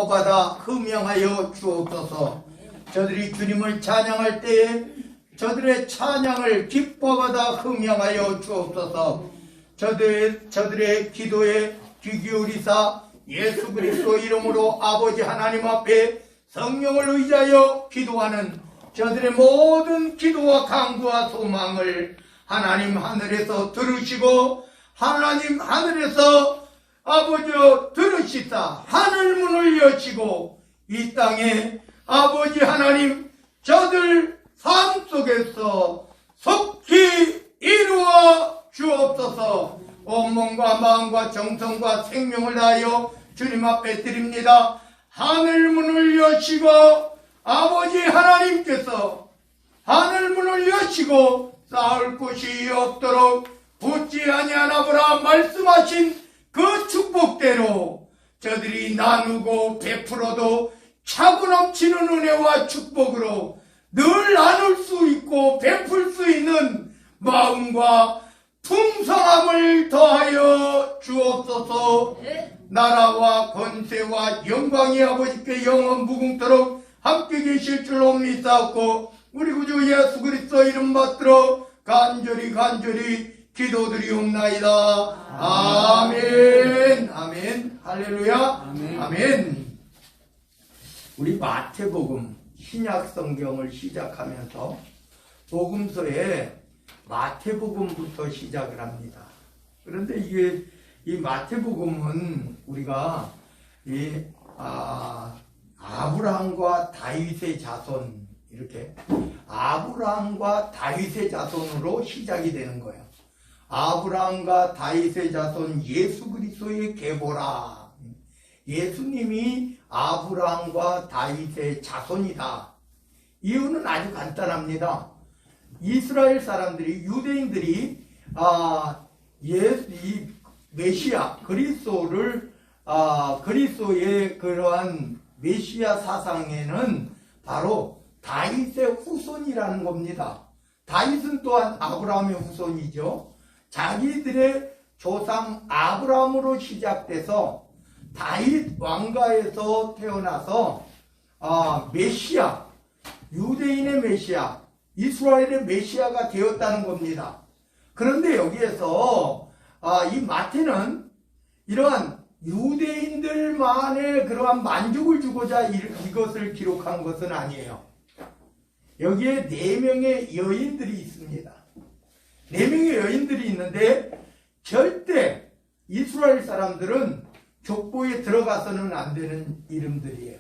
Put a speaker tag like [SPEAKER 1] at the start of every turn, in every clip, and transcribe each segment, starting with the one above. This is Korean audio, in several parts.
[SPEAKER 1] 기뻐받아 흠양하여 주옵소서. 저들이 주님을 찬양할 때에 저들의 찬양을 기뻐받아 흠양하여 주옵소서. 저들의 기도에 귀 기울이사 예수 그리스도 이름으로 아버지 하나님 앞에 성령을 의지하여 기도하는 저들의 모든 기도와 간구와 소망을 하나님 하늘에서 들으시고 하나님 하늘에서 아버지여 들으시사 하늘문을 여시고 이 땅에 아버지 하나님 저들 삶 속에서 속히 이루어 주옵소서. 온몸과 마음과 정성과 생명을 다하여 주님 앞에 드립니다. 하늘문을 여시고 아버지 하나님께서 하늘문을 여시고 쌓을 곳이 없도록 붙지 아니하나 보라 말씀하신 그 축복대로 저들이 나누고 베풀어도 차고 넘치는 은혜와 축복으로 늘 나눌 수 있고 베풀 수 있는 마음과 풍성함을 더하여 주옵소서. 나라와 권세와 영광이 아버지께 영원 무궁토록 함께 계실 줄로 믿사옵고 우리 구주 예수 그리스도 이름 받들어 간절히 기도드리옵나이다. 아멘. 아멘. 할렐루야. 아멘. 우리 마태복음 신약 성경을 시작하면서 복음서에 마태복음부터 시작을 합니다. 그런데 이 마태복음은 우리가 아브라함과 다윗의 자손, 이렇게 아브라함과 다윗의 자손으로 시작이 되는 거예요. 아브라함과 다윗의 자손 예수 그리스도의 계보라. 예수님이 아브라함과 다윗의 자손이다. 이유는 아주 간단합니다. 이스라엘 사람들이, 유대인들이 이 메시아 그리스도를 그리스도의 그러한 메시아 사상에는 바로 다윗의 후손이라는 겁니다. 다윗은 또한 아브라함의 후손이죠. 자기들의 조상 아브라함으로 시작돼서 다윗 왕가에서 태어나서 메시아, 유대인의 메시아, 이스라엘의 메시아가 되었다는 겁니다. 그런데 여기에서 이 마태는 이러한 유대인들만의 그러한 만족을 주고자 이것을 기록한 것은 아니에요. 여기에 4명의 여인들이 있습니다. 4명의 여인들이 있는데 절대 이스라엘 사람들은 족보에 들어가서는 안 되는 이름들이에요.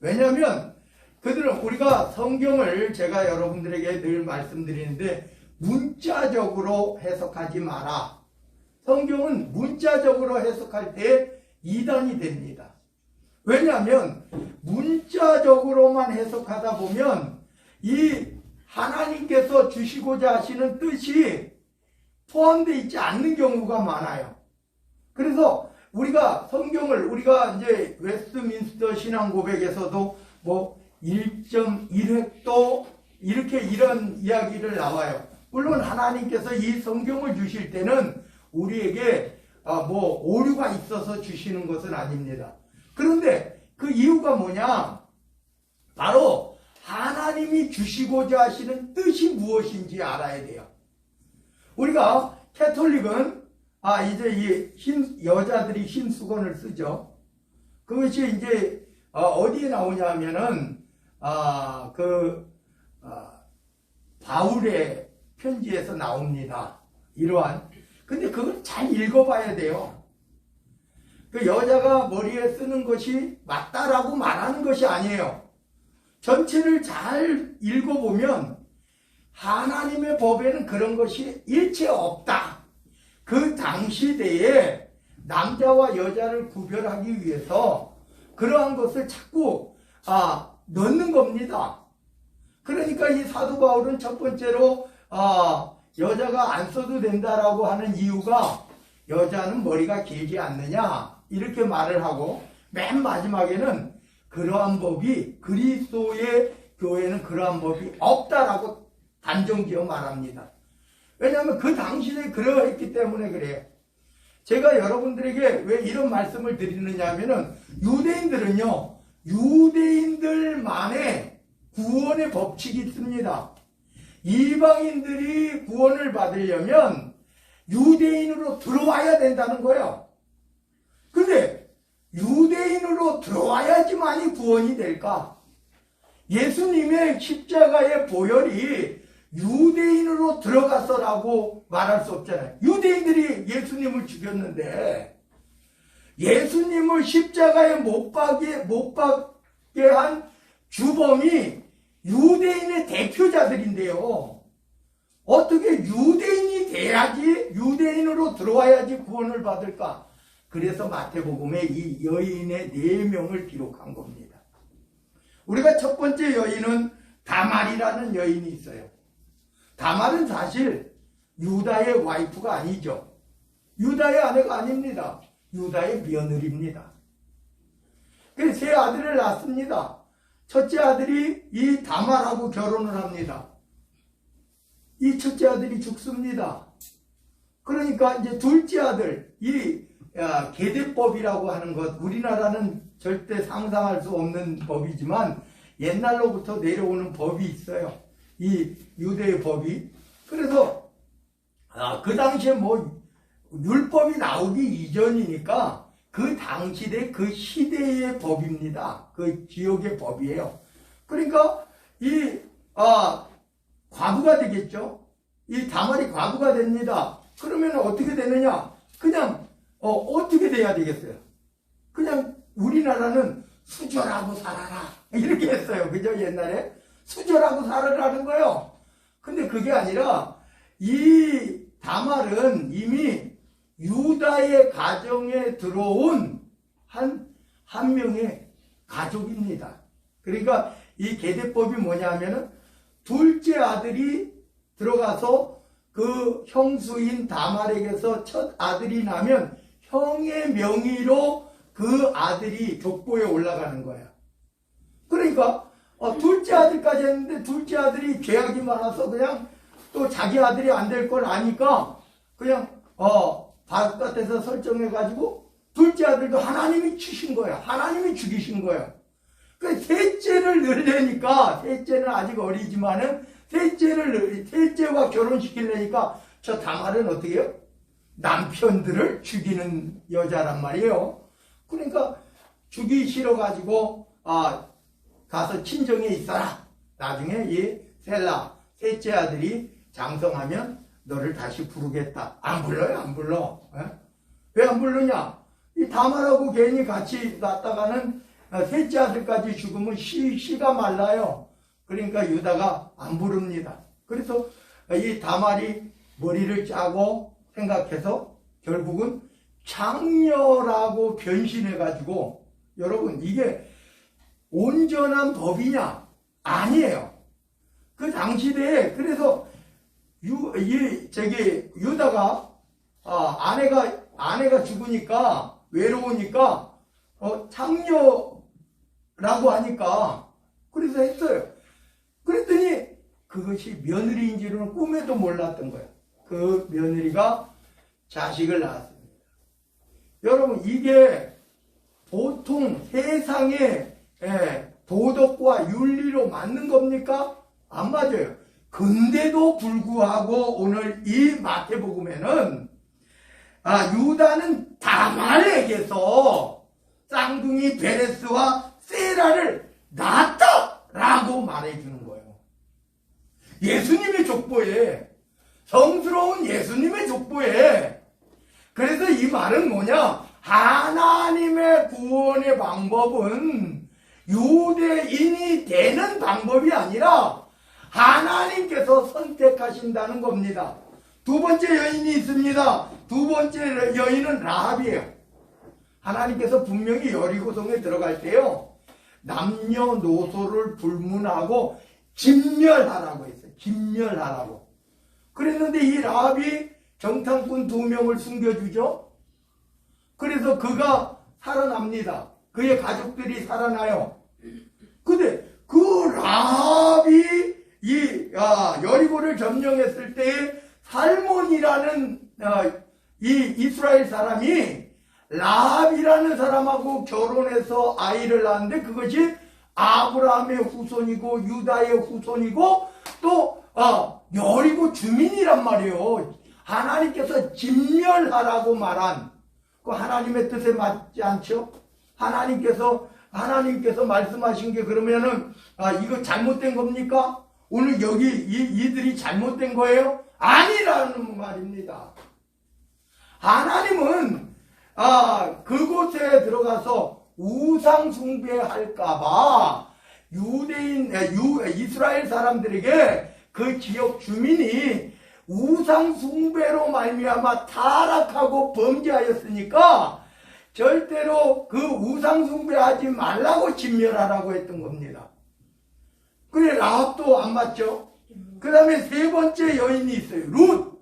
[SPEAKER 1] 왜냐하면 그들은, 우리가 성경을 제가 여러분들에게 늘 말씀드리는데 문자적으로 해석하지 마라. 성경은 문자적으로 해석할 때 이단이 됩니다. 왜냐하면 문자적으로만 해석하다 보면 이 하나님께서 주시고자 하시는 뜻이 포함되어 있지 않는 경우가 많아요. 그래서 우리가 성경을, 우리가 이제 웨스트민스터 신앙고백에서도 1.1획도 이렇게 이런 이야기를 나와요. 물론 하나님께서 이 성경을 주실 때는 우리에게 오류가 있어서 주시는 것은 아닙니다. 그런데 그 이유가 뭐냐? 바로 하나님이 주시고자 하시는 뜻이 무엇인지 알아야 돼요. 우리가 캐톨릭은 이제 여자들이 흰 수건을 쓰죠. 그것이 이제 어디에 나오냐 하면은 바울의 편지에서 나옵니다. 이러한. 근데 그걸 잘 읽어봐야 돼요. 그 여자가 머리에 쓰는 것이 맞다라고 말하는 것이 아니에요. 전체를 잘 읽어보면 하나님의 법에는 그런 것이 일체 없다. 그 당시대에 남자와 여자를 구별하기 위해서 그러한 것을 자꾸 넣는 겁니다. 그러니까 이 사도 바울은 첫 번째로 여자가 안 써도 된다라고 하는 이유가 여자는 머리가 길지 않느냐 이렇게 말을 하고, 맨 마지막에는 그러한 법이, 그리스도의 교회는 그러한 법이 없다라고 단정지어 말합니다. 왜냐하면 그 당시에 그러했기 때문에 그래요. 제가 여러분들에게 왜 이런 말씀을 드리느냐 하면은 유대인들은요, 유대인들만의 구원의 법칙이 있습니다. 이방인들이 구원을 받으려면 유대인으로 들어와야 된다는 거예요. 근데 유대인으로 들어와야지만이 구원이 될까? 예수님의 십자가의 보혈이 유대인으로 들어가서라고 말할 수 없잖아요. 유대인들이 예수님을 죽였는데 예수님을 십자가에 못 박게 한 주범이 유대인의 대표자들인데요. 어떻게 유대인이 돼야지, 유대인으로 들어와야지 구원을 받을까? 그래서 마태복음에 이 여인의 4명을 기록한 겁니다. 우리가 첫 번째 여인은 다말이라는 여인이 있어요. 다말은 사실 유다의 와이프가 아니죠. 유다의 아내가 아닙니다. 유다의 며느리입니다. 그래서 3 아들을 낳습니다. 첫째 아들이 이 다말하고 결혼을 합니다. 이 첫째 아들이 죽습니다. 그러니까 이제 둘째 아들, 이 계대법이라고 하는 것, 우리나라는 절대 상상할 수 없는 법이지만 옛날로부터 내려오는 법이 있어요. 이 유대의 법이. 그래서 그 당시에 뭐 율법이 나오기 이전이니까 그 당시대 그 시대의 법입니다. 그 지역의 법이에요. 그러니까 이 과부가 되겠죠. 이 다말이 과부가 됩니다. 그러면 어떻게 되느냐? 그냥 어떻게 돼야 되겠어요? 그냥 우리나라는 수절하고 살아라 이렇게 했어요. 그죠? 옛날에 수절하고 살아라는 거예요. 근데 그게 아니라 이 다말은 이미 유다의 가정에 들어온 한 명의 가족입니다. 그러니까 이 계대법이 뭐냐 하면은 둘째 아들이 들어가서 그 형수인 다말에게서 첫 아들이 나면 형의 명의로 그 아들이 족보에 올라가는 거야. 그러니까 둘째 아들까지 했는데 둘째 아들이 죄악이 많아서 그냥 또 자기 아들이 안 될 걸 아니까 그냥 바깥에서 설정해가지고 둘째 아들도 하나님이 치신 거야. 하나님이 죽이신 거야. 그 셋째를 넣으려니까 셋째는 아직 어리지만은 셋째와 결혼시키려니까 저 다말은 어떻게 해요? 남편들을 죽이는 여자란 말이에요. 그러니까 죽이 싫어가지고 가서 친정에 있어라. 나중에 이 셀라 셋째 아들이 장성하면 너를 다시 부르겠다. 안 불러요? 안 불러. 왜 안 부르냐? 이 다말하고 괜히 같이 갔다가는 셋째 아들까지 죽으면 씨가 말라요. 그러니까 유다가 안 부릅니다. 그래서 이 다말이 머리를 짜고 생각해서 결국은 장녀라고 변신해가지고, 여러분 이게 온전한 법이냐? 아니에요. 그 당시대에 그래서 유다가 아내가 죽으니까 외로우니까 장녀라고 하니까 그래서 했어요. 그랬더니 그것이 며느리인지는 꿈에도 몰랐던 거예요. 그 며느리가 자식을 낳았습니다. 여러분 이게 보통 세상의 도덕과 윤리로 맞는 겁니까? 안 맞아요. 근데도 불구하고 오늘 이 마태복음에는 유다는 다말에게서 쌍둥이 베레스와 세라를 낳았다라고 말해주는 거예요. 예수님의 족보에, 성스러운 예수님의 족보에. 그래서 이 말은 뭐냐? 하나님의 구원의 방법은 유대인이 되는 방법이 아니라 하나님께서 선택하신다는 겁니다. 두 번째 여인이 있습니다. 두 번째 여인은 라합이에요. 하나님께서 분명히 여리고성에 들어갈 때요, 남녀노소를 불문하고 진멸하라고 했어요. 진멸하라고. 그랬는데 이 라합이 정탐꾼 2명을 숨겨주죠. 그래서 그가 살아납니다. 그의 가족들이 살아나요. 근데 그 라합이 이 여리고를 점령했을 때에 살몬이라는 이 이스라엘 사람이 라합이라는 사람하고 결혼해서 아이를 낳았는데 그것이 아브라함의 후손이고 유다의 후손이고 또 여리고 주민이란 말이에요. 하나님께서 진멸하라고 말한 그 하나님의 뜻에 맞지 않죠? 하나님께서 말씀하신 게 그러면은 이거 잘못된 겁니까? 오늘 여기 이들이 잘못된 거예요? 아니라는 말입니다. 하나님은 그곳에 들어가서 우상 숭배할까봐 이스라엘 사람들에게 그 지역 주민이 우상 숭배로 말미암아 타락하고 범죄하였으니까 절대로 그 우상 숭배하지 말라고 진멸하라고 했던 겁니다. 그래 라합도 안 맞죠? 그 다음에 세 번째 여인이 있어요.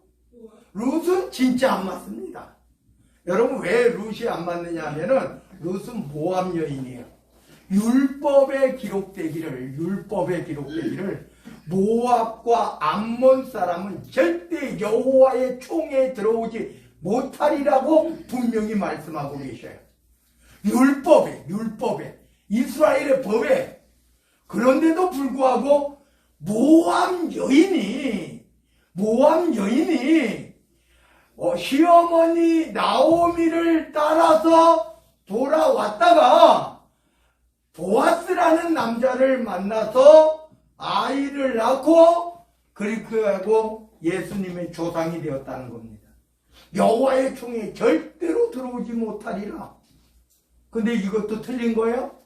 [SPEAKER 1] 룻은 진짜 안 맞습니다. 여러분 왜 룻이 안 맞느냐 하면은 룻은 모압 여인이에요. 율법에 기록되기를 모압과 암몬 사람은 절대 여호와의 총에 들어오지 못하리라고 분명히 말씀하고 계셔요. 율법에 이스라엘의 법에. 그런데도 불구하고 모압 여인이 시어머니 나오미를 따라서 돌아왔다가 보아스라는 남자를 만나서 아이를 낳고 그렇게 하고 예수님의 조상이 되었다는 겁니다. 여호와의 총에 절대로 들어오지 못하리라. 근데 이것도 틀린 거예요?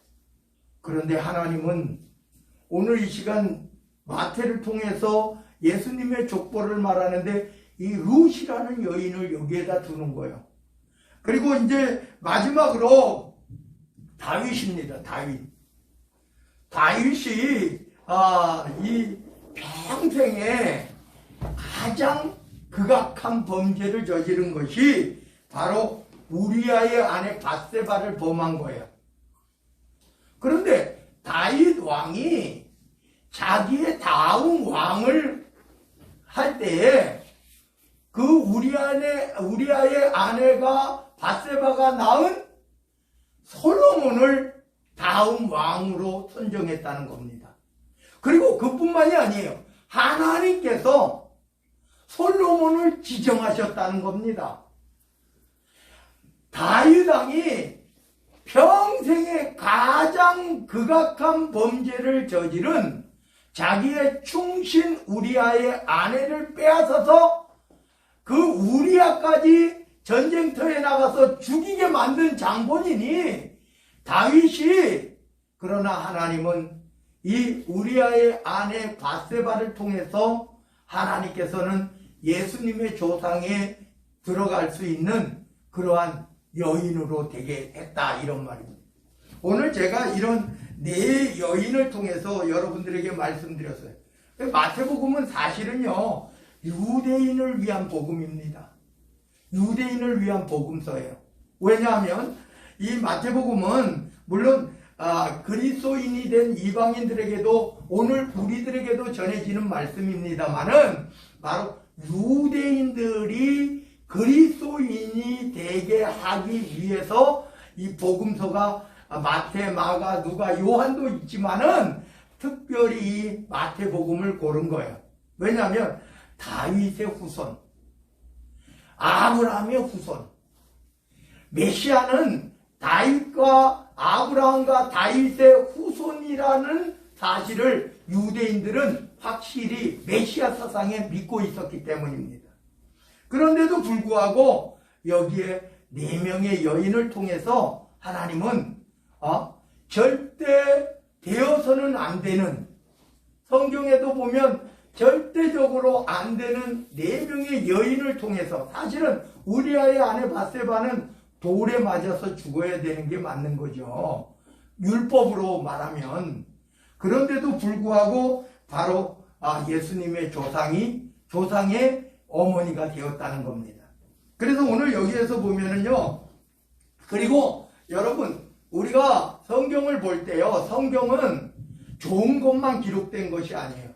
[SPEAKER 1] 그런데 하나님은 오늘 이 시간 마태를 통해서 예수님의 족보를 말하는데 이 룻이라는 여인을 여기에다 두는 거예요. 그리고 이제 마지막으로 다윗입니다. 다윗이 이 평생에 가장 극악한 범죄를 저지른 것이 바로 우리아의 아내 밧세바를 범한 거예요. 그런데 다윗 왕이 자기의 다음 왕을 할 때에 그 우리아의 아내가 밧세바가 낳은 솔로몬을 다음 왕으로 선정했다는 겁니다. 그리고 그뿐만이 아니에요. 하나님께서 솔로몬을 지정하셨다는 겁니다. 다윗 왕이 평생에 가장 극악한 범죄를 저지른 자기의 충신 우리아의 아내를 빼앗아서 그 우리아까지 전쟁터에 나가서 죽이게 만든 장본인이 다윗이, 그러나 하나님은 이 우리아의 아내 밧세바를 통해서 하나님께서는 예수님의 조상에 들어갈 수 있는 그러한 여인으로 되게 했다, 이런 말입니다. 오늘 제가 이런 네 여인을 통해서 여러분들에게 말씀드렸어요. 마태복음은 사실은요 유대인을 위한 복음입니다. 유대인을 위한 복음서예요. 왜냐하면 이 마태복음은 물론 그리스도인이 된 이방인들에게도 오늘 우리들에게도 전해지는 말씀입니다만은 바로 유대인들이 그리스도인이 되게 하기 위해서 이 복음서가 마태, 마가, 누가, 요한도 있지만은 특별히 이 마태복음을 고른 거예요. 왜냐하면 다윗의 후손, 아브라함의 후손, 메시아는 다윗과 아브라함과 다윗의 후손이라는 사실을 유대인들은 확실히 메시아 사상에 믿고 있었기 때문입니다. 그런데도 불구하고 여기에 4명의 여인을 통해서 하나님은 절대 되어서는 안 되는, 성경에도 보면 절대적으로 안 되는 4명의 여인을 통해서, 사실은 우리아의 아내 밧세바는 돌에 맞아서 죽어야 되는 게 맞는 거죠, 율법으로 말하면. 그런데도 불구하고 바로 예수님의 조상의 어머니가 되었다는 겁니다. 그래서 오늘 여기에서 보면은요, 그리고 여러분 우리가 성경을 볼 때요, 성경은 좋은 것만 기록된 것이 아니에요.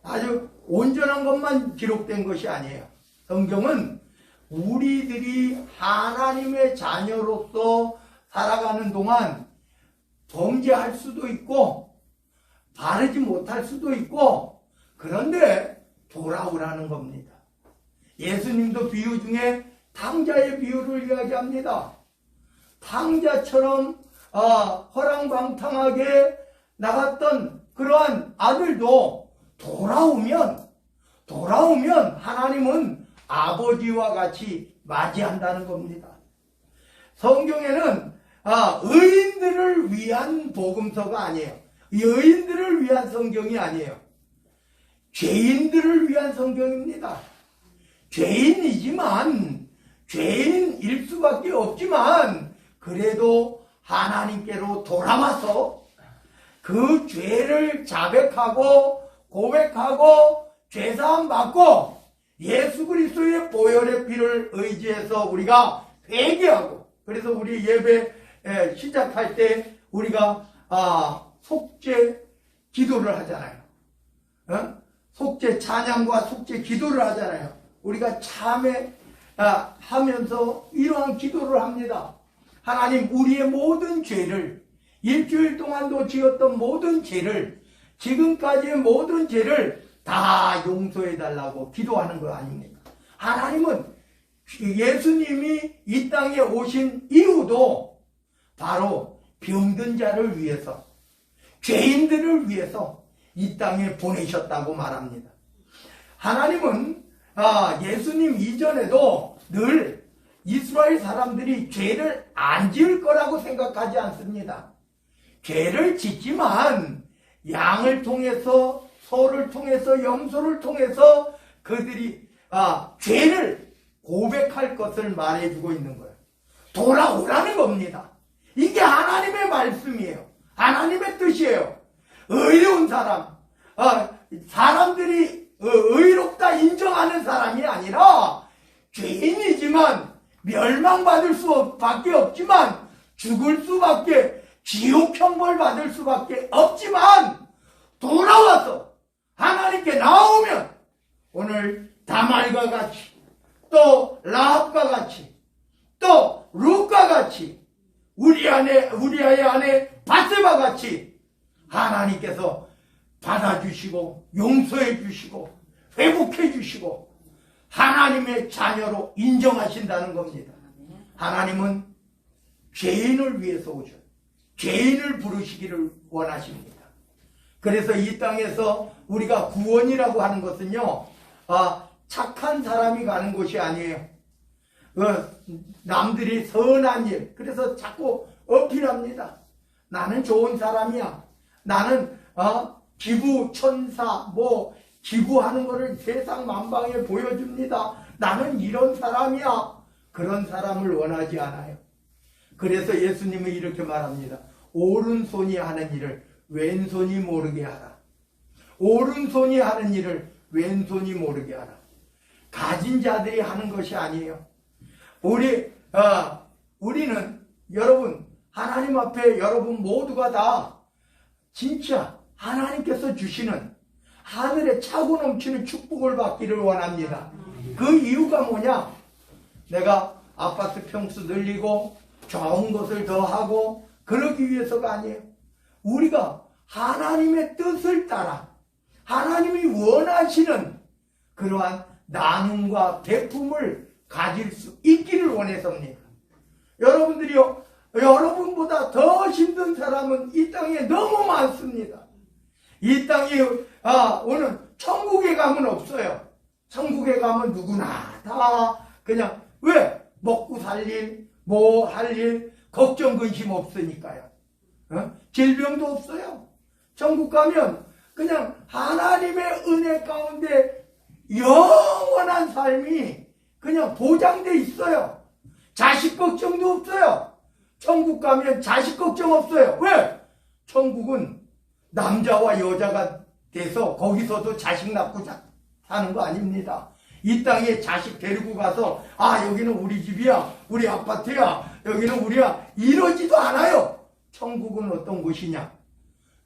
[SPEAKER 1] 아주 온전한 것만 기록된 것이 아니에요. 성경은 우리들이 하나님의 자녀로서 살아가는 동안 범죄할 수도 있고 바르지 못할 수도 있고, 그런데 돌아오라는 겁니다. 예수님도 비유 중에 탕자의 비유를 이야기합니다. 탕자처럼 허랑방탕하게 나갔던 그러한 아들도 돌아오면 하나님은 아버지와 같이 맞이한다는 겁니다. 성경에는 의인들을 위한 복음서가 아니에요. 의인들을 위한 성경이 아니에요. 죄인들을 위한 성경입니다. 죄인일 수밖에 없지만 그래도 하나님께로 돌아와서 그 죄를 자백하고 고백하고 죄사함 받고 예수 그리스도의 보혈의 피를 의지해서 우리가 회개하고, 그래서 우리 예배 시작할 때 우리가 속죄 기도를 하잖아요. 속죄 찬양과 속죄 기도를 하잖아요. 우리가 하면서 이러한 기도를 합니다. 하나님, 우리의 모든 죄를, 일주일 동안도 지었던 모든 죄를, 지금까지의 모든 죄를 다 용서해 달라고 기도하는 거 아닙니까? 하나님은 예수님이 이 땅에 오신 이유도 바로 병든 자를 위해서, 죄인들을 위해서 이 땅에 보내셨다고 말합니다. 하나님은 예수님 이전에도 늘 이스라엘 사람들이 죄를 안 지을 거라고 생각하지 않습니다. 죄를 짓지만 양을 통해서, 소를 통해서, 염소를 통해서 그들이 죄를 고백할 것을 말해주고 있는 거예요. 돌아오라는 겁니다. 이게 하나님의 말씀이에요. 하나님의 뜻이에요. 의로운 사람, 사람들이 의롭다 인정하는 사람이 아니라 죄인이지만 멸망받을 수밖에 없지만, 죽을 수밖에, 지옥 형벌 받을 수밖에 없지만 돌아와서 하나님께 나오면 오늘 다말과 같이, 또 라합과 같이, 또 룻과 같이, 우리아의 아내 바세바 같이 하나님께서 받아주시고 용서해 주시고 회복해 주시고 하나님의 자녀로 인정하신다는 겁니다. 하나님은 죄인을 위해서 오셔요. 죄인을 부르시기를 원하십니다. 그래서 이 땅에서 우리가 구원이라고 하는 것은요, 착한 사람이 가는 곳이 아니에요. 남들이 선한 일, 그래서 자꾸 어필합니다. 나는 좋은 사람이야. 나는 기부 천사, 기부하는 것을 세상 만방에 보여줍니다. 나는 이런 사람이야. 그런 사람을 원하지 않아요. 그래서 예수님은 이렇게 말합니다. 오른손이 하는 일을 왼손이 모르게 하라. 오른손이 하는 일을 왼손이 모르게 하라. 가진 자들이 하는 것이 아니에요. 우리는 여러분, 하나님 앞에 여러분 모두가 다 진짜 하나님께서 주시는 하늘에 차고 넘치는 축복을 받기를 원합니다. 그 이유가 뭐냐? 내가 아파트 평수 늘리고 좋은 것을 더 하고 그러기 위해서가 아니에요. 우리가 하나님의 뜻을 따라 하나님이 원하시는 그러한 나눔과 베품을 가질 수 있기를 원해서입니다. 여러분들이요, 여러분보다 더 힘든 사람은 이 땅에 너무 많습니다. 이 땅에 오늘 천국에 가면 없어요. 천국에 가면 누구나 다 그냥 왜? 먹고 살 일, 뭐 할 일, 걱정 근심 없으니까요. 질병도 없어요. 천국 가면 그냥 하나님의 은혜 가운데 영원한 삶이 그냥 보장돼 있어요. 자식 걱정도 없어요. 천국 가면 자식 걱정 없어요. 왜? 천국은 남자와 여자가 돼서 거기서도 자식 낳고 사는 거 아닙니다. 이 땅에 자식 데리고 가서 여기는 우리 집이야, 우리 아파트야, 여기는 우리야, 이러지도 않아요. 천국은 어떤 곳이냐?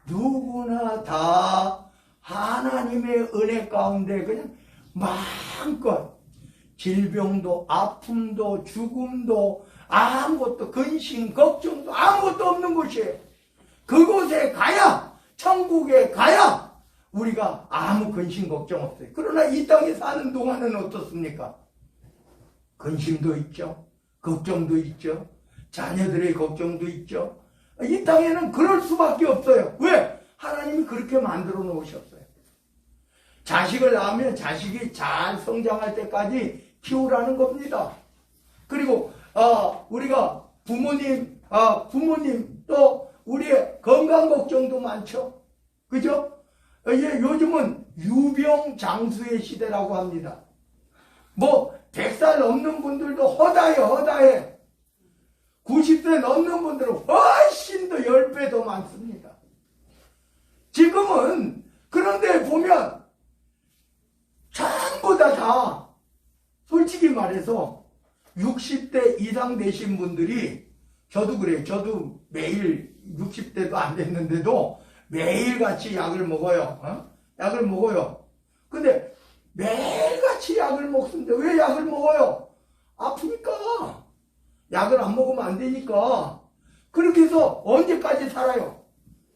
[SPEAKER 1] 누구나 다 하나님의 은혜 가운데 그냥 마음껏 질병도 아픔도 죽음도 아무것도 근심 걱정도 아무것도 없는 곳이에요. 그곳에 가야 천국에 가야 우리가 아무 근심 걱정 없어요. 그러나 이 땅에 사는 동안은 어떻습니까? 근심도 있죠. 걱정도 있죠. 자녀들의 걱정도 있죠. 이 땅에는 그럴 수밖에 없어요. 왜? 하나님이 그렇게 만들어 놓으셨어요. 자식을 낳으면 자식이 잘 성장할 때까지 키우라는 겁니다. 그리고 우리가 부모님 또 우리의 건강 걱정도 많죠. 그죠? 요즘은 유병장수의 시대라고 합니다. 100살 넘는 분들도 허다해. 90세 넘는 분들은 훨씬 더 10배 더 많습니다. 지금은 그런데 보면 전부 다 솔직히 말해서 60대 이상 되신 분들이, 저도 그래요. 저도 매일 60대도 안 됐는데도 매일같이 약을 먹어요. 약을 먹어요. 근데 매일같이 약을 먹습니다. 왜 약을 먹어요? 아프니까. 약을 안 먹으면 안 되니까. 그렇게 해서 언제까지 살아요?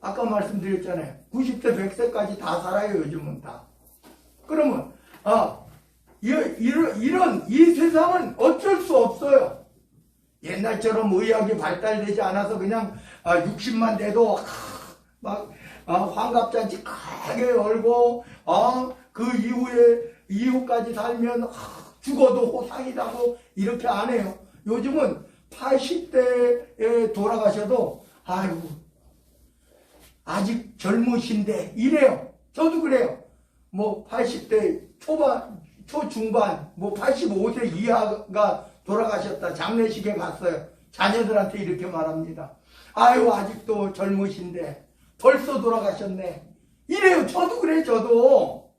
[SPEAKER 1] 아까 말씀드렸잖아요. 90세, 100세까지 다 살아요. 요즘은 다. 그러면 이 세상은 어쩔 수 없어요. 옛날처럼 의학이 발달되지 않아서 그냥 60만 돼도 막 환갑잔치 크게 열고 그 이후까지 살면 죽어도 호상이라고 이렇게 안 해요. 요즘은 80대에 돌아가셔도 아이고 아직 젊으신데 이래요. 저도 그래요. 80대 초중반 85세 이하가 돌아가셨다. 장례식에 갔어요. 자녀들한테 이렇게 말합니다. 아유 아직도 젊으신데 벌써 돌아가셨네. 이래요. 저도 그래. 저도.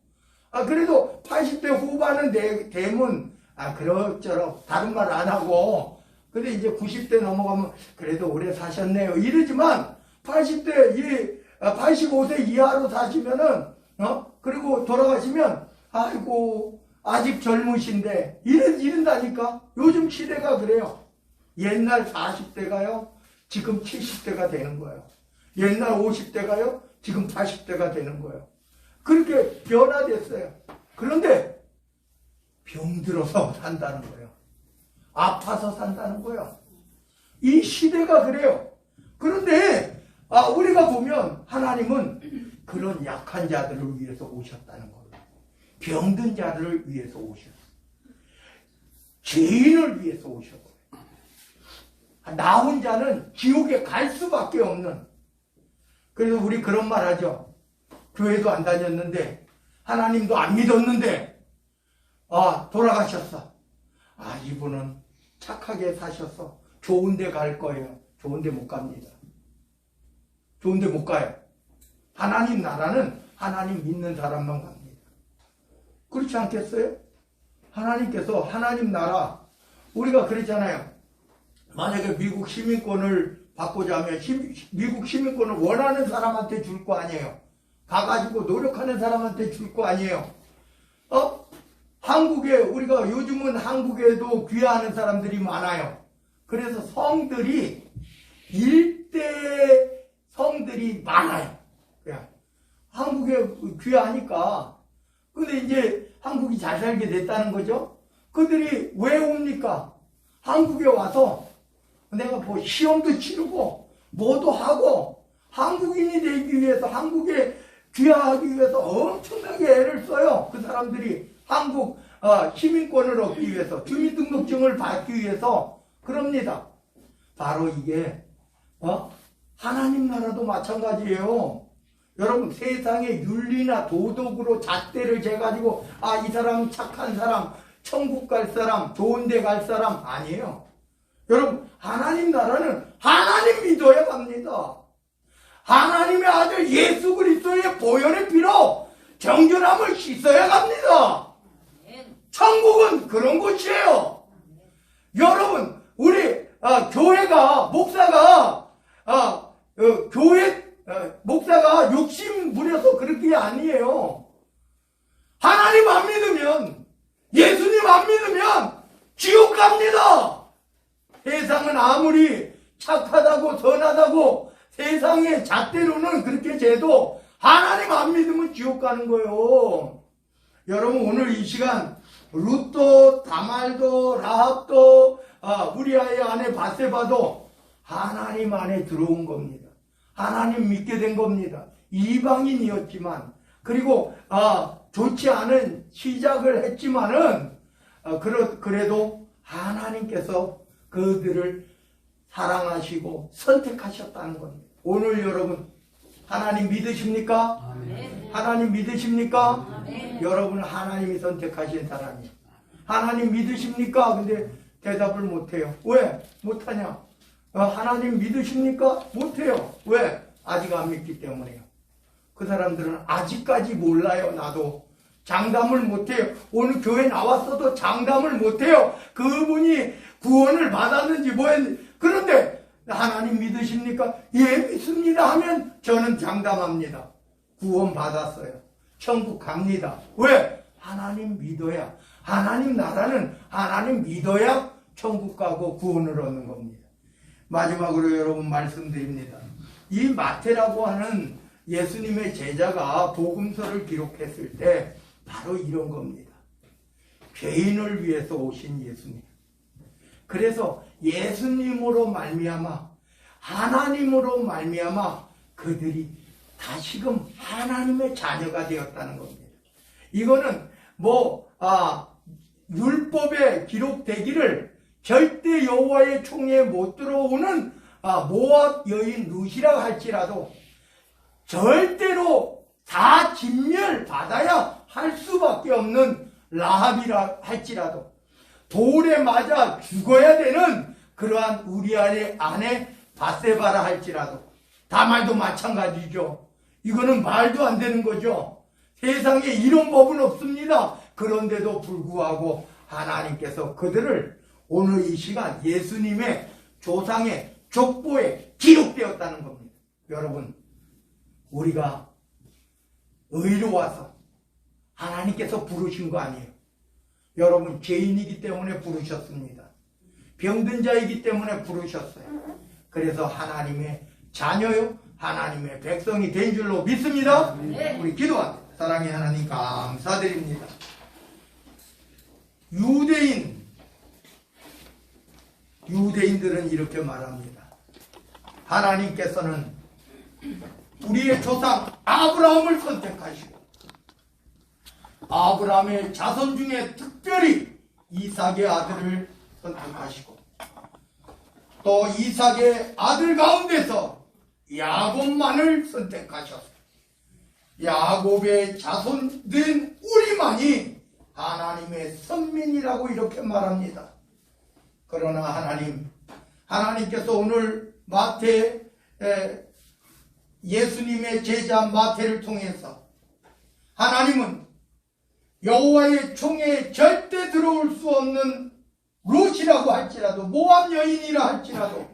[SPEAKER 1] 그래도 80대 후반은 되면 그럭저럭 다른 말 안 하고, 근데 이제 90대 넘어가면 그래도 오래 사셨네요. 이러지만 85세 이하로 사시면은 그리고 돌아가시면 아이고 아직 젊으신데 이런다니까. 요즘 시대가 그래요. 옛날 40대가요 지금 70대가 되는 거예요. 옛날 50대가요 지금 80대가 되는 거예요. 그렇게 변화됐어요. 그런데 병들어서 산다는 거예요. 아파서 산다는 거예요. 이 시대가 그래요. 그런데 우리가 보면 하나님은 그런 약한 자들을 위해서 오셨다는 거예요. 병든 자들을 위해서 오셨어요. 죄인을 위해서 오셨어요. 나 혼자는 지옥에 갈 수밖에 없는. 그래서 우리 그런 말 하죠. 교회도 안 다녔는데 하나님도 안 믿었는데 돌아가셨어. 이분은 착하게 사셔서 좋은 데 갈 거예요. 좋은 데 못 갑니다. 좋은 데 못 가요. 하나님 나라는 하나님 믿는 사람만 갑니다. 그렇지 않겠어요? 하나님께서 하나님 나라, 우리가 그랬잖아요. 만약에 미국 시민권을 받고자 하면 미국 시민권을 원하는 사람한테 줄 거 아니에요. 가가지고 노력하는 사람한테 줄 거 아니에요. 한국에, 우리가 요즘은 한국에도 귀화하는 사람들이 많아요. 그래서 성들이 일대 성들이 많아요. 그냥 한국에 귀화하니까. 근데 이제 한국이 잘 살게 됐다는 거죠. 그들이 왜 옵니까? 한국에 와서 내가 시험도 치르고 뭐도 하고 한국인이 되기 위해서, 한국에 귀화하기 위해서 엄청나게 애를 써요. 그 사람들이 한국 시민권을 얻기 위해서, 주민등록증을 받기 위해서 그럽니다. 바로 이게 하나님 나라도 마찬가지예요. 여러분, 세상의 윤리나 도덕으로 잣대를 재가지고 이 사람은 착한 사람, 천국 갈 사람, 좋은 데 갈 사람 아니에요. 여러분, 하나님 나라는 하나님 믿어야 갑니다. 하나님의 아들 예수 그리스도의 보혈의 피로 정결함을 씻어야 갑니다. 천국은 그런 곳이에요. 여러분, 우리 교회가 목사가 목사가 욕심 부려서 그런 게 아니에요. 하나님 안 믿으면 예수님 안 믿으면 지옥 갑니다. 세상은 아무리 착하다고 선하다고 세상의 잣대로는 그렇게 재도 하나님 안 믿으면 지옥 가는 거예요. 여러분, 오늘 이 시간 룻도 다말도 라합도 우리아의 아내 바세바도 하나님 안에 들어온 겁니다. 하나님 믿게 된 겁니다. 이방인이었지만, 그리고 좋지 않은 시작을 했지만은 그래도 하나님께서 그들을 사랑하시고 선택하셨다는 겁니다. 오늘 여러분 하나님 믿으십니까?
[SPEAKER 2] 아멘.
[SPEAKER 1] 하나님 믿으십니까?
[SPEAKER 2] 아멘.
[SPEAKER 1] 여러분은 하나님이 선택하신 사람이에요. 하나님 믿으십니까? 근데 대답을 못해요. 왜? 못하냐? 하나님 믿으십니까? 못해요. 왜? 아직 안 믿기 때문에요. 그 사람들은 아직까지 몰라요. 나도 장담을 못해요. 오늘 교회 나왔어도 장담을 못해요. 그분이 구원을 받았는지 뭐했는지. 그런데 하나님 믿으십니까? 예, 믿습니다 하면 저는 장담합니다. 구원 받았어요. 천국 갑니다. 왜? 하나님 믿어야, 하나님 나라는 하나님 믿어야 천국 가고 구원을 얻는 겁니다. 마지막으로 여러분 말씀드립니다. 이 마태라고 하는 예수님의 제자가 복음서를 기록했을 때 바로 이런 겁니다. 죄인을 위해서 오신 예수님. 그래서 예수님으로 말미암아, 하나님으로 말미암아 그들이 다시금 하나님의 자녀가 되었다는 겁니다. 이거는 율법에 기록되기를 절대 여호와의 총회에 못 들어오는 모압 여인 룻이라 할지라도 절대로 다 진멸받아야 할 수밖에 없는 라합이라 할지라도 돌에 맞아 죽어야 되는 그러한 우리아의 아내 바세바라 할지라도 다말도 마찬가지죠. 이거는 말도 안 되는 거죠. 세상에 이런 법은 없습니다. 그런데도 불구하고 하나님께서 그들을 오늘 이 시간 예수님의 조상의 족보에 기록되었다는 겁니다. 여러분, 우리가 의로워서 하나님께서 부르신 거 아니에요. 여러분, 죄인이기 때문에 부르셨습니다. 병든 자이기 때문에 부르셨어요. 그래서 하나님의 자녀요, 하나님의 백성이 된 줄로 믿습니다. 우리 기도합니다. 사랑의 하나님 감사드립니다. 유대인들은 이렇게 말합니다. 하나님께서는 우리의 조상 아브라함을 선택하시고 아브라함의 자손 중에 특별히 이삭의 아들을 선택하시고 또 이삭의 아들 가운데서 야곱만을 선택하셨어요. 야곱의 자손된 우리만이 하나님의 선민이라고 이렇게 말합니다. 그러나 하나님께서 오늘 예수님의 제자 마태를 통해서 하나님은 여호와의 총회에 절대 들어올 수 없는 룻이라고 할지라도 모압 여인이라 할지라도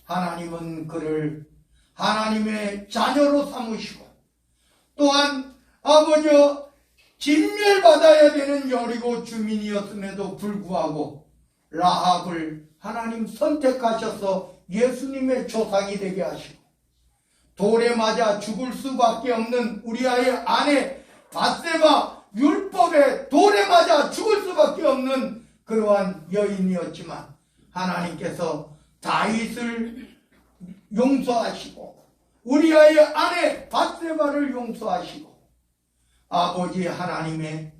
[SPEAKER 1] 하나님은 그를 하나님의 자녀로 삼으시고 또한 아버지여 진멸받아야 되는 여리고 주민이었음에도 불구하고 라합을 하나님 선택하셔서 예수님의 조상이 되게 하시고 돌에 맞아 죽을 수밖에 없는 우리아의 아내 바세바 율법에 돌에 맞아 죽을 수밖에 없는 그러한 여인이었지만 하나님께서 다윗을 용서하시고 우리아의 아내 바세바를 용서하시고 아버지 하나님의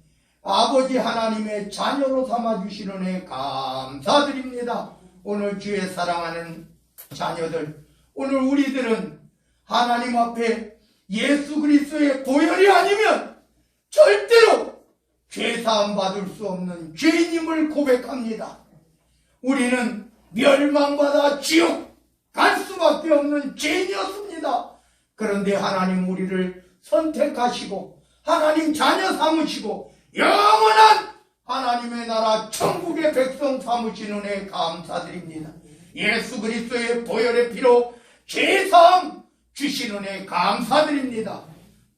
[SPEAKER 1] 자녀로 삼아주시는 애 감사드립니다. 오늘 주의 사랑하는 자녀들, 오늘 우리들은 하나님 앞에 예수 그리스도의 보혈이 아니면 절대로 죄사함 받을 수 없는 죄인임을 고백합니다. 우리는 멸망받아 지옥 갈 수밖에 없는 죄인이었습니다. 그런데 하나님 우리를 선택하시고 하나님 자녀 삼으시고 영원한 하나님의 나라 천국의 백성 삼으시는 애 감사드립니다. 예수 그리스도의 보혈의 피로 죄사함 주시는 애 감사드립니다.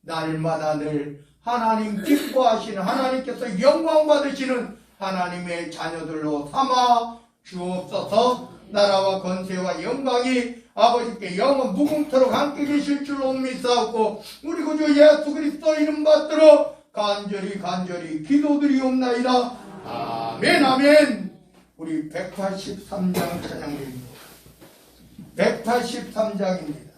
[SPEAKER 1] 날마다 늘 하나님 기뻐하시는 하나님께서 영광 받으시는 하나님의 자녀들로 삼아 주옵소서. 나라와 권세와 영광이 아버지께 영원 무궁토록 함께 계실 줄로 믿사옵고 우리 구주 예수 그리스도 이름 받들어 간절히 기도드리옵나이다. 아멘 아멘. 우리 183장 찬양드립니다. 183장입니다.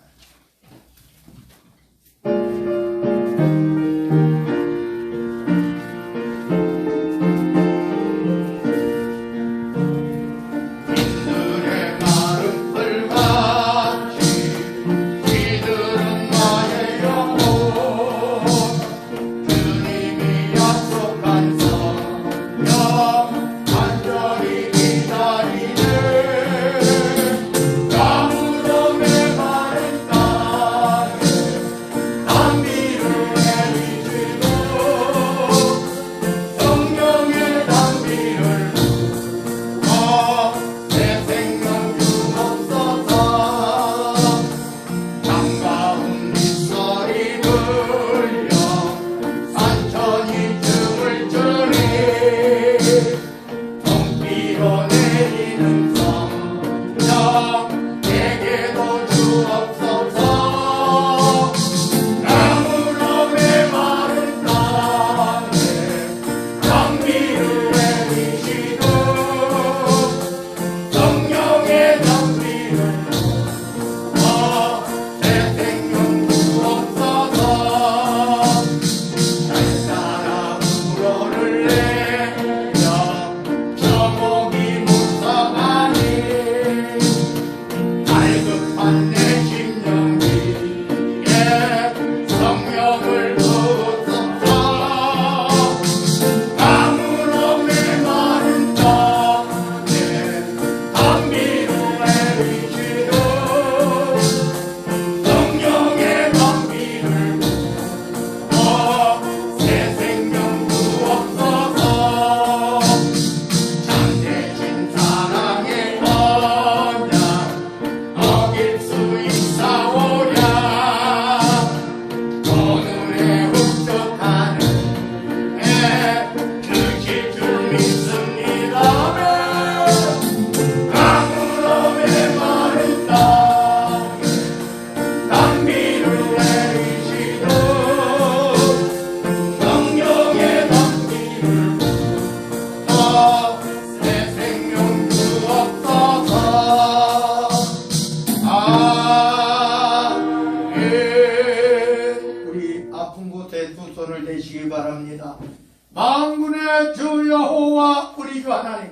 [SPEAKER 1] 만군의 주 여호와 우리 주 하나님,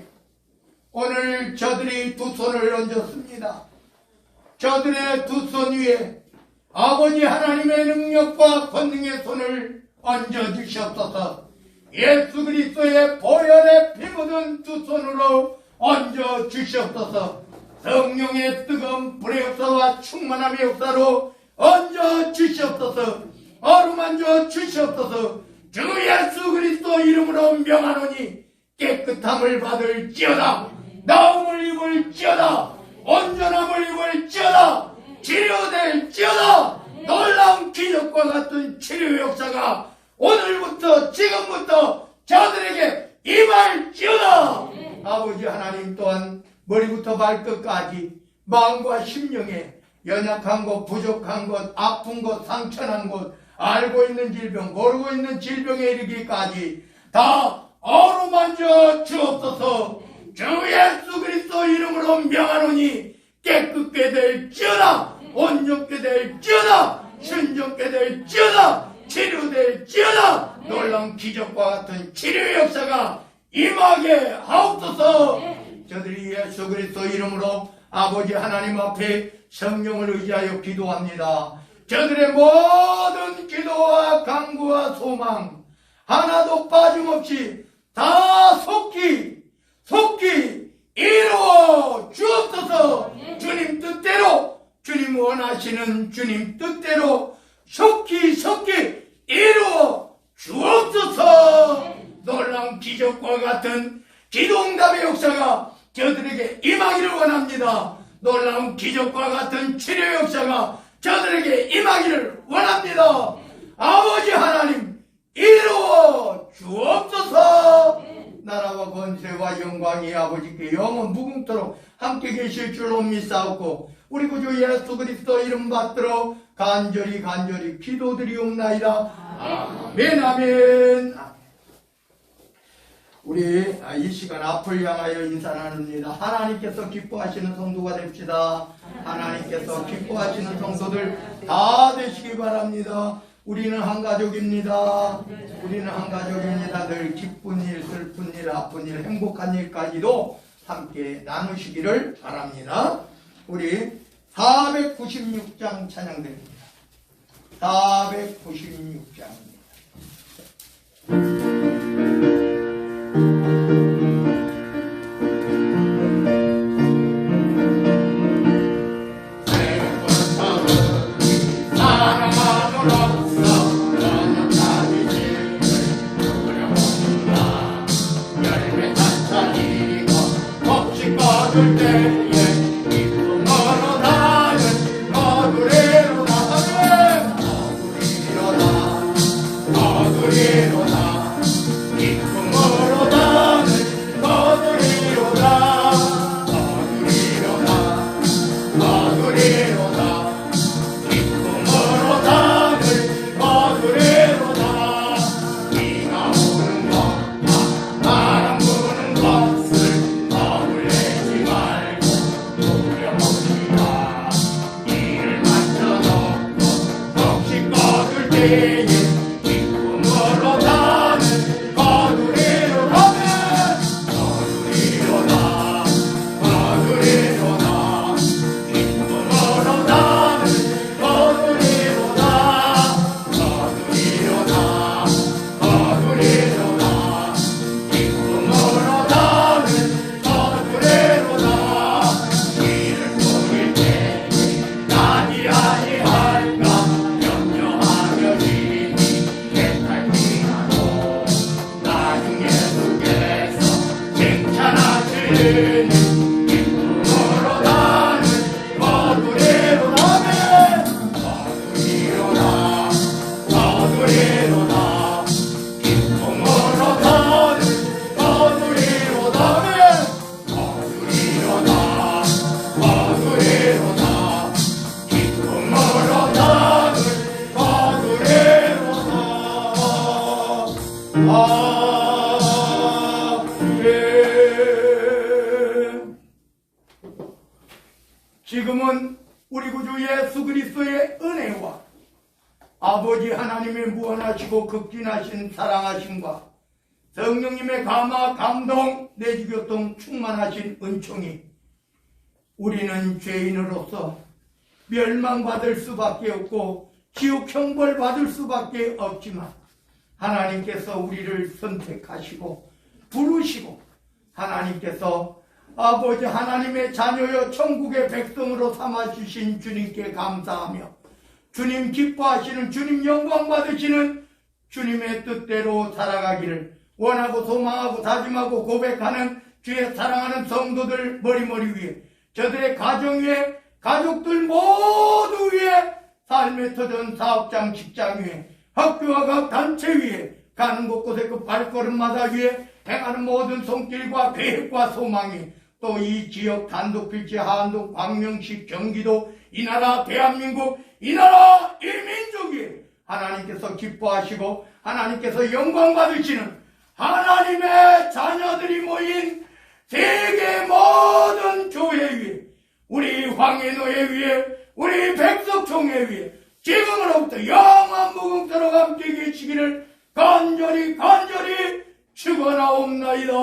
[SPEAKER 1] 오늘 저들이 두 손을 얹었습니다. 저들의 두 손 위에 아버지 하나님의 능력과 권능의 손을 얹어주시옵소서. 예수 그리스도의 보혈에 피 묻은 두 손으로 얹어주시옵소서. 성령의 뜨거운 불의 역사와 충만함의 역사로 얹어주시옵소서. 어루만져 주시옵소서. 주 예수 그리스도 이름으로 명하노니 깨끗함을 받을지어다, 나음을 입을지어다, 온전함을 입을지어다, 치료될지어다. 놀라운 기적과 같은 치료 역사가 오늘부터 지금부터 저들에게 임할지어다. 아버지 하나님 또한 머리부터 발끝까지 마음과 심령에 연약한 것, 부족한 것, 아픈 것, 상처난 것, 알고 있는 질병, 모르고 있는 질병에 이르기까지 다 어루만져 주옵소서. 주 예수 그리스도 이름으로 명하노니 깨끗게 될지어다, 온전케 될지어다, 순종케 될지어다, 치료될지어다. 놀라운 기적과 같은 치료 역사가 임하게 하옵소서. 저들이 예수 그리스도 이름으로 아버지 하나님 앞에 성령을 의지하여 기도합니다. 저들의 모든 기도와 간구와 소망 하나도 빠짐없이 다 속히 이루어 주옵소서. 주님 뜻대로, 주님 원하시는 주님 뜻대로 속히 이루어 주옵소서. 놀라운 기적과 같은 기도응답의 역사가 저들에게 임하기를 원합니다. 놀라운 기적과 같은 치료 역사가 저들에게 임하기를 원합니다. 아버지 하나님, 이루어 주옵소서. 나라와 권세와 영광이 아버지께 영원 무궁토록 함께 계실 줄로 믿사옵고 우리 구주 예수 그리스도 이름 받들어 간절히 기도드리옵나이다. 아멘. 아멘. 우리 이 시간 앞을 향하여 인사 나눕니다. 하나님께서 기뻐하시는 성도가 됩시다. 하나님께서 기뻐하시는 성도들 다 되시기 바랍니다. 우리는 한 가족입니다. 우리는 한 가족입니다. 늘 기쁜 일, 슬픈 일, 아픈 일, 행복한 일까지도 함께 나누시기를 바랍니다. 우리 496장 찬양드립니다. 496장입니다. 지금은 우리 구주 예수 그리스도의 은혜와 아버지 하나님의 무한하시고 극진하신 사랑하심과 성령님의 감화, 감동, 내주교통 충만하신 은총이 우리는 죄인으로서 멸망받을 수밖에 없고 지옥 형벌 받을 수밖에 없지만 하나님께서 우리를 선택하시고 부르시고 하나님께서 아버지 하나님의 자녀여 천국의 백성으로 삼아주신 주님께 감사하며 주님 기뻐하시는 주님 영광 받으시는 주님의 뜻대로 살아가기를 원하고 소망하고 다짐하고 고백하는 주의 사랑하는 성도들 머리머리 위에 저들의 가정 위에 가족들 모두 위에 삶의 터전 사업장 직장 위에 학교와 각 단체 위에 가는 곳곳에 그 발걸음마다 위에 행하는 모든 손길과 계획과 소망이 또 이 지역 단독필지 한동 광명시 경기도 이 나라 대한민국 이 나라 이 민족이 하나님께서 기뻐하시고 하나님께서 영광 받으시는 하나님의 자녀들이 모인 세계 모든 교회 위에 우리 황해노예 위에 우리 백석총회 위에 지금으로부터 영원 무궁토록 함께 계시기를 간절히 축원하옵나이다.